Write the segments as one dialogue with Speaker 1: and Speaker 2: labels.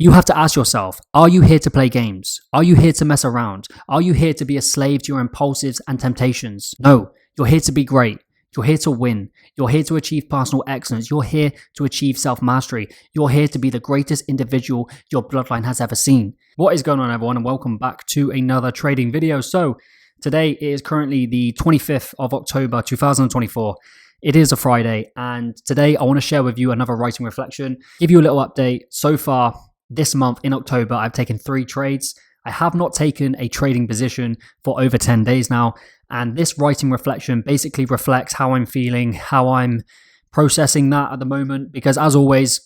Speaker 1: You have to ask yourself, are you here to play games? Are you here to mess around? Are you here to be a slave to your impulsives and temptations? No, you're here to be great. You're here to win. You're here to achieve personal excellence. You're here to achieve self-mastery. You're here to be the greatest individual your bloodline has ever seen. What is going on, everyone, and welcome back to another trading video. So today is currently the 25th of October 2024. It is a Friday, and today I want to share with you another writing reflection, give you a little update. So far this month in October, I've taken 3 trades. I have not taken a trading position for over 10 days now. And this writing reflection basically reflects how I'm feeling, how I'm processing that at the moment. Because as always,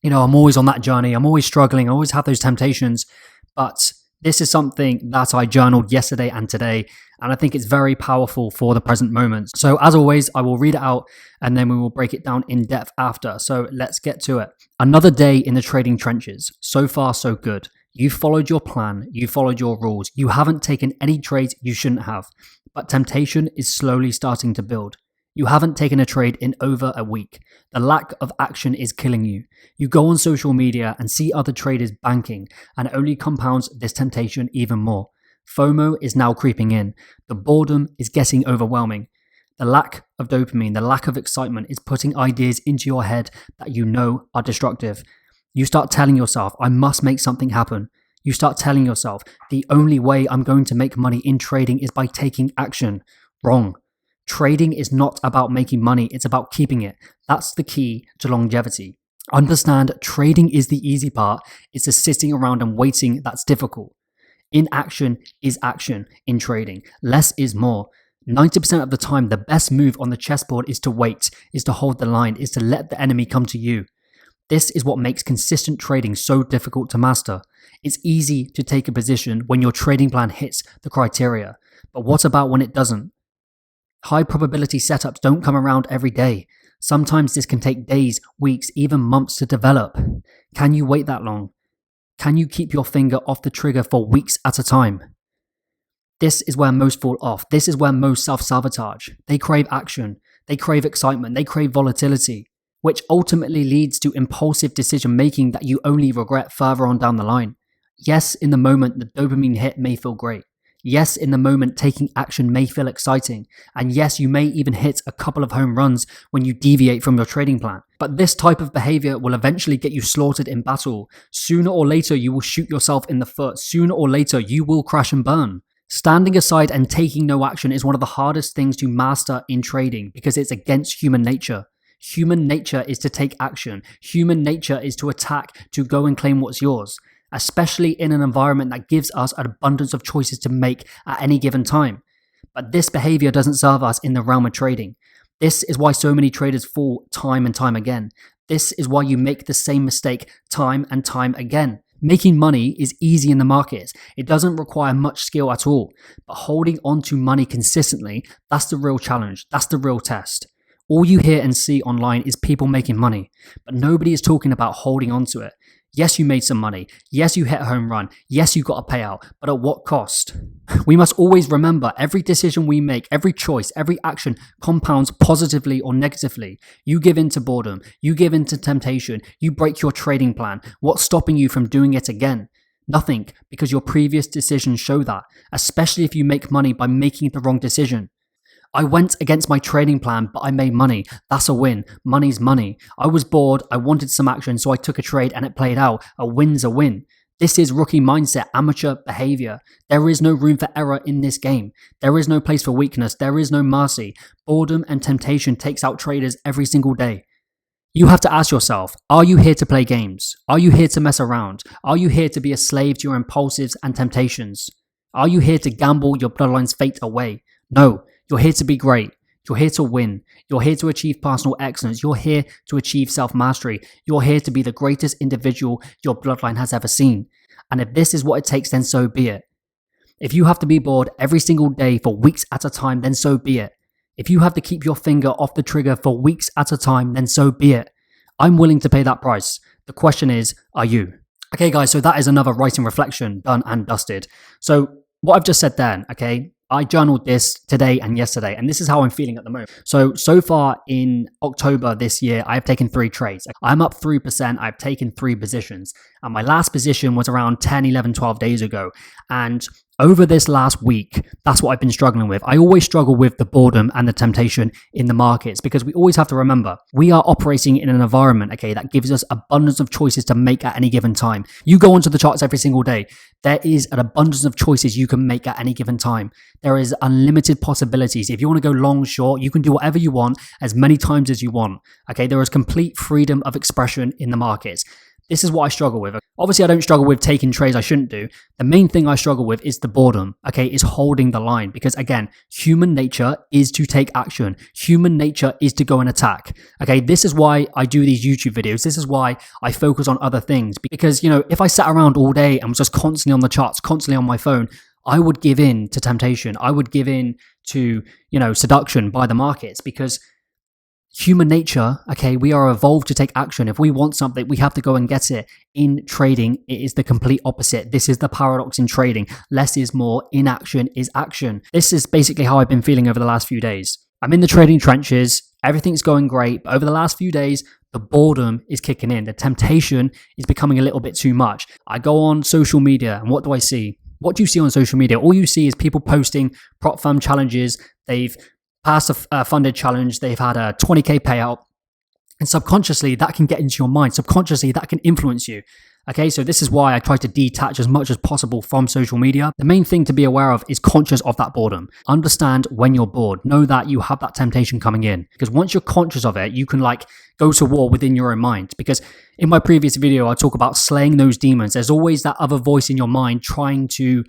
Speaker 1: I'm always on that journey. I'm always struggling. I always have those temptations. But this is something that I journaled yesterday and today. And I think it's very powerful for the present moment. So as always, I will read it out and then we will break it down in depth after. So let's get to it. Another day in the trading trenches. So far, so good. You followed your plan. You followed your rules. You haven't taken any trades you shouldn't have. But temptation is slowly starting to build. You haven't taken a trade in over a week. The lack of action is killing you. You go on social media and see other traders banking, and it only compounds this temptation even more. FOMO is now creeping in. The boredom is getting overwhelming. The lack of dopamine, the lack of excitement is putting ideas into your head that you know are destructive. You start telling yourself, I must make something happen. You start telling yourself, the only way I'm going to make money in trading is by taking action. Wrong. Trading is not about making money, it's about keeping it. That's the key to longevity. Understand, trading is the easy part. It's the sitting around and waiting that's difficult. Inaction is action in trading. Less is more. 90% of the time, the best move on the chessboard is to wait, is to hold the line, is to let the enemy come to you. This is what makes consistent trading so difficult to master. It's easy to take a position when your trading plan hits the criteria. But what about when it doesn't? High probability setups don't come around every day. Sometimes this can take days, weeks, even months to develop. Can you wait that long? Can you keep your finger off the trigger for weeks at a time? This is where most fall off. This is where most self-sabotage. They crave action. They crave excitement. They crave volatility, which ultimately leads to impulsive decision-making that you only regret further on down the line. Yes, in the moment, the dopamine hit may feel great. Yes, in the moment, taking action may feel exciting. And yes, you may even hit a couple of home runs when you deviate from your trading plan. But this type of behavior will eventually get you slaughtered in battle. Sooner or later, you will shoot yourself in the foot. Sooner or later, you will crash and burn. Standing aside and taking no action is one of the hardest things to master in trading because it's against human nature. Human nature is to take action. Human nature is to attack, to go and claim what's yours, especially in an environment that gives us an abundance of choices to make at any given time. But this behavior doesn't serve us in the realm of trading. This is why so many traders fall time and time again. This is why you make the same mistake time and time again. Making money is easy in the markets. It doesn't require much skill at all. But holding on to money consistently, that's the real challenge. That's the real test. All you hear and see online is people making money, but nobody is talking about holding on to it. Yes, you made some money. Yes, you hit a home run. Yes, you got a payout, but at what cost? We must always remember every decision we make, every choice, every action compounds positively or negatively. You give in to boredom. You give in to temptation. You break your trading plan. What's stopping you from doing it again? Nothing, because your previous decisions show that, especially if you make money by making the wrong decision. I went against my trading plan, but I made money. That's a win. Money's money. I was bored. I wanted some action, so I took a trade and it played out. A win's a win. This is rookie mindset, amateur behavior. There is no room for error in this game. There is no place for weakness. There is no mercy. Boredom and temptation takes out traders every single day. You have to ask yourself, are you here to play games? Are you here to mess around? Are you here to be a slave to your impulsives and temptations? Are you here to gamble your bloodline's fate away? No. You're here to be great. You're here to win. You're here to achieve personal excellence. You're here to achieve self-mastery. You're here to be the greatest individual your bloodline has ever seen. And if this is what it takes, then so be it. If you have to be bored every single day for weeks at a time, then so be it. If you have to keep your finger off the trigger for weeks at a time, then so be it. I'm willing to pay that price. The question is, are you? Okay, guys, so that is another writing reflection done and dusted. So what I've just said then, okay, I journaled this today and yesterday, and this is how I'm feeling at the moment. So far in October this year, I've taken 3 trades. I'm up 3%. I've taken 3 positions. And my last position was around 10, 11, 12 days ago. And over this last week, that's what I've been struggling with. I always struggle with the boredom and the temptation in the markets because we always have to remember we are operating in an environment, okay, that gives us abundance of choices to make at any given time. You go onto the charts every single day. There is an abundance of choices you can make at any given time. There is unlimited possibilities. If you want to go long, short, you can do whatever you want as many times as you want. Okay, there is complete freedom of expression in the markets. This is what I struggle with. Obviously, I don't struggle with taking trades I shouldn't do. The main thing I struggle with is the boredom, okay, is holding the line. Because again, human nature is to take action. Human nature is to go and attack. Okay, this is why I do these YouTube videos. This is why I focus on other things. Because, you know, if I sat around all day and was just constantly on the charts, constantly on my phone, I would give in to temptation. I would give in to, you know, seduction by the markets because human nature, okay, we are evolved to take action. If we want something, we have to go and get it. In trading, it is the complete opposite. This is the paradox in trading. Less is more. Inaction is action. This is basically how I've been feeling over the last few days. I'm in the trading trenches. Everything's going great. But over the last few days, the boredom is kicking in. The temptation is becoming a little bit too much. I go on social media and what do I see? What do you see on social media? All you see is people posting prop firm challenges. They've passed a funded challenge, they've had a 20k payout, and subconsciously that can get into your mind. Subconsciously that can influence you. Okay, so this is why I try to detach as much as possible from social media. The main thing to be aware of is conscious of that boredom. Understand when you're bored. Know that you have that temptation coming in. Because once you're conscious of it, you can like go to war within your own mind. Because in my previous video, I talk about slaying those demons. There's always that other voice in your mind trying to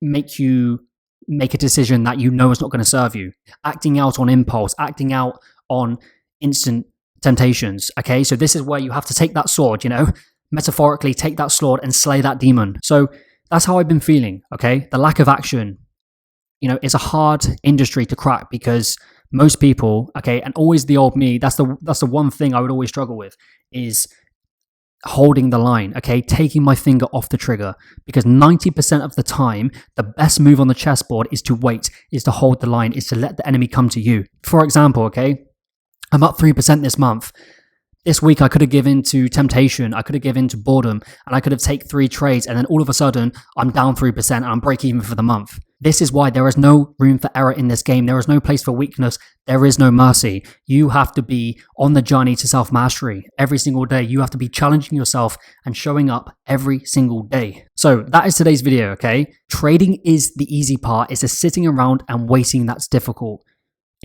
Speaker 1: make you make a decision that you know is not going to serve you, acting out on impulse, acting out on instant temptations. Okay, so this is where you have to take that sword, you know, metaphorically take that sword and slay that demon. So that's how I've been feeling. Okay, the lack of action, you know, it's a hard industry to crack because most people, okay, and always the old me, that's the one thing I would always struggle with is holding the line, okay, taking my finger off the trigger, because 90% of the time, the best move on the chessboard is to wait, is to hold the line, is to let the enemy come to you. For example, okay, I'm up 3% this month. This week, I could have given to temptation, I could have given to boredom, and I could have taken 3 trades, and then all of a sudden, I'm down 3% and I'm break even for the month. This is why there is no room for error in this game. There is no place for weakness. There is no mercy. You have to be on the journey to self-mastery every single day. You have to be challenging yourself and showing up every single day. So that is today's video, okay? Trading is the easy part. It's just sitting around and waiting that's difficult.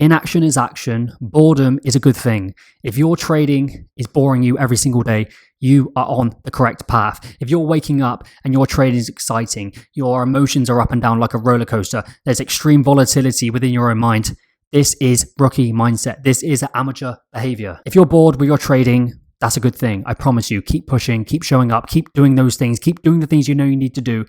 Speaker 1: Inaction is action. Boredom is a good thing. If your trading is boring you every single day, you are on the correct path. If you're waking up and your trading is exciting, your emotions are up and down like a roller coaster, there's extreme volatility within your own mind, this is rookie mindset. This is amateur behavior. If you're bored with your trading, that's a good thing. I promise you, keep pushing, keep showing up, keep doing those things, keep doing the things you know you need to do,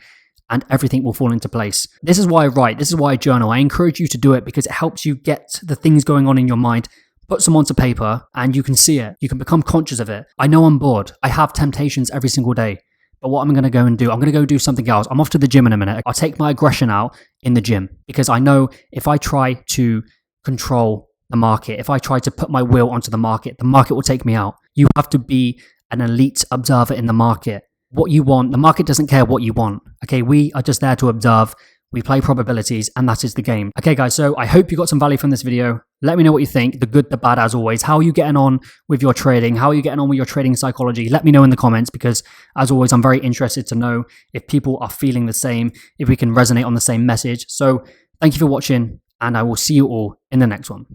Speaker 1: and everything will fall into place. This is why I write. This is why I journal. I encourage you to do it because it helps you get the things going on in your mind, put some onto paper, and you can see it. You can become conscious of it. I know I'm bored. I have temptations every single day. But what I'm going to go and do, I'm going to go do something else. I'm off to the gym in a minute. I'll take my aggression out in the gym because I know if I try to control the market, if I try to put my will onto the market will take me out. You have to be an elite observer in the market. What you want, the market doesn't care what you want. Okay, we are just there to observe. We play probabilities, and that is the game. Okay, guys, so I hope you got some value from this video. Let me know what you think, the good, the bad, as always. How are you getting on with your trading? How are you getting on with your trading psychology? Let me know in the comments because, as always, I'm very interested to know if people are feeling the same, if we can resonate on the same message. So thank you for watching, and I will see you all in the next one.